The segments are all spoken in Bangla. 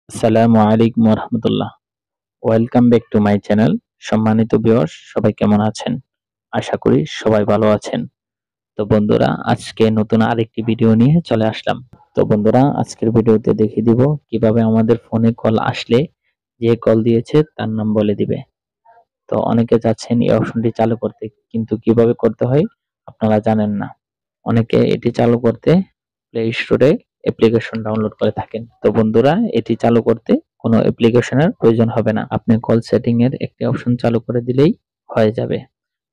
আসসালামু আলাইকুম রহমতুল্লাহ। Welcome back to my channel. সম্মানিত ভিউয়ার্স, সবাই কেমন আছেন? আশা করি সবাই ভালো আছেন। তো বন্ধুরা, আজকে নতুন আরেকটি ভিডিও নিয়ে চলে আসলাম। তো বন্ধুরা, আজকের ভিডিওতে দেখিয়ে দিব কিভাবে আমাদের ফোনে কল আসলে যে কল দিয়েছে তার নাম বলে দিবে। তো অনেকে চাচ্ছেন এই অপশনটি চালু করতে, কিন্তু কিভাবে করতে হয় আপনারা জানেন না। অনেকে এটি চালু করতে প্লে স্টোরে অ্যাপ্লিকেশন ডাউনলোড করে থাকেন। তো বন্ধুরা, এটি চালু করতে কোনো অ্যাপ্লিকেশনের প্রয়োজন হবে না। আপনি কল সেটিং এর একটি অপশন চালু করে দিলেই হয়ে যাবে।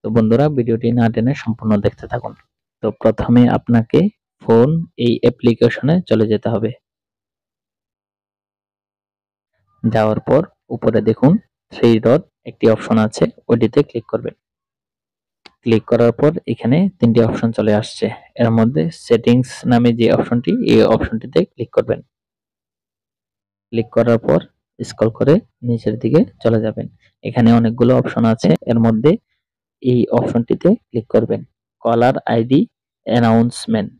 তো বন্ধুরা, ভিডিওটি না টেনে সম্পূর্ণ দেখতে থাকুন। তো প্রথমে আপনাকে ফোন এই অ্যাপ্লিকেশনে চলে যেতে হবে। যাওয়ার পর উপরে দেখুন থ্রি ডট একটি অপশন আছে, ওইটিতে ক্লিক করবেন। ক্লিক করার পর এখানে তিনটি অপশন চলে আসছে। এর মধ্যে সেটিংস নামে যে অপশনটি, এই অপশনটিতে ক্লিক করবেন। ক্লিক করার পর স্ক্রল করে নিচের দিকে চলে যাবেন। এখানে অনেকগুলো অপশন আছে, এর মধ্যে এই অপশনটিতে ক্লিক করবেন। কলার আইডি অ্যানাউন্সমেন্ট,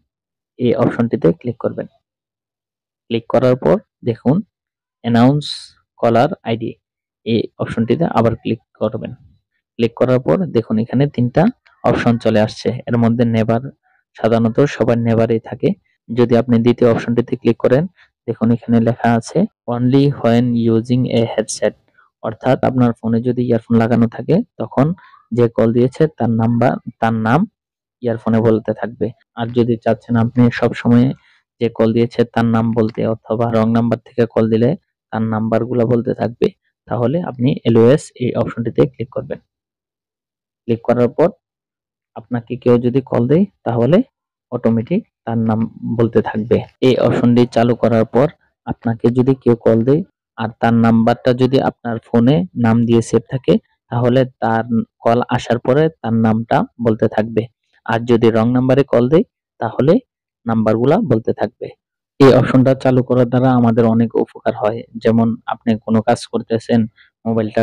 এই অপশনটিতে ক্লিক করবেন। ক্লিক করার পর দেখুন অ্যানাউন্স কলার আইডি, এই অপশনটিতে আবার ক্লিক করবেন। ক্লিক করার পর দেখুন এখানে তিনটা অপশন চলে আসছে। এর মধ্যে নেভার, সাধারণত সবার নেভারই থাকে। যদি আপনি দ্বিতীয় অপশনটিতে ক্লিক করেন, দেখুন এখানে লেখা আছে only when using a headset, অর্থাৎ আপনার ফোনে যদি ইয়ারফোন লাগানো থাকে তখন যে কল দিয়েছে তার নাম ইয়ারফোনে বলতে থাকবে। আর যদি চাচ্ছেন আপনি সব সময় যে কল দিয়েছে তার নাম বলতে, অথবা রং নাম্বার থেকে কল দিলে তার নাম্বারগুলো বলতে থাকবে, তাহলে আপনি এলওএস এই অপশনটিতে ক্লিক করবেন। ক্লিক করার পর আপনাকে কেউ যদি কল দেয় তাহলে অটোমেটিক তার নাম বলতে থাকবে। এই অপশনটি চালু করার পর আপনাকে যদি কেউ কল দেয় আর তার নাম্বারটা যদি আপনার ফোনে নাম দিয়ে সেভ থাকে, তাহলে তার কল আসার পরে তার নামটা বলতে থাকবে। আর যদি রং নাম্বারে কল দেয় তাহলে নাম্বারগুলা বলতে থাকবে। এই অপশনটা চালু করার দ্বারা আমাদের অনেক উপকার হয়। যেমন আপনি কোনো কাজ করতেছেন, মোবাইলটা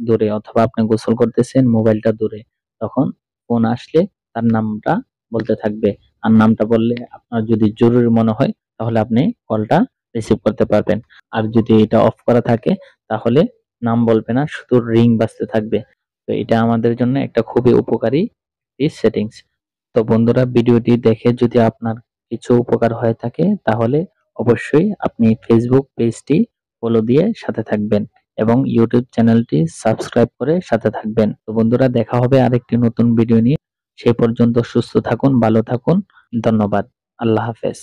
দূরে, অথবা আপনি গোসল করতেছেন, মোবাইলটা দূরে, তখন ফোন আসলে তার নামটা বলতে থাকবে। আর নামটা বললে আপনার যদি জরুরি মনে হয় তাহলে আপনি কলটা রিসিভ করতে পারবেন। আর যদি এটা অফ করা থাকে তাহলে নাম বলবে না, শুধু রিং বাজতে থাকবে। তো এটা আমাদের জন্য একটা খুবই উপকারী সেটিংস। তো বন্ধুরা, ভিডিওটি দেখে যদি আপনার কিছু উপকার হয়ে থাকে তাহলে অবশ্যই আপনি ফেসবুক পেজটি ফলো দিয়ে সাথে থাকবেন এবং ইউটিউব চ্যানেলটি সাবস্ক্রাইব করে সাথে থাকবেন। তো বন্ধুরা, দেখা হবে আরেকটি নতুন ভিডিও নিয়ে। সে পর্যন্ত সুস্থ থাকুন, ভালো থাকুন। ধন্যবাদ। আল্লাহ হাফেজ।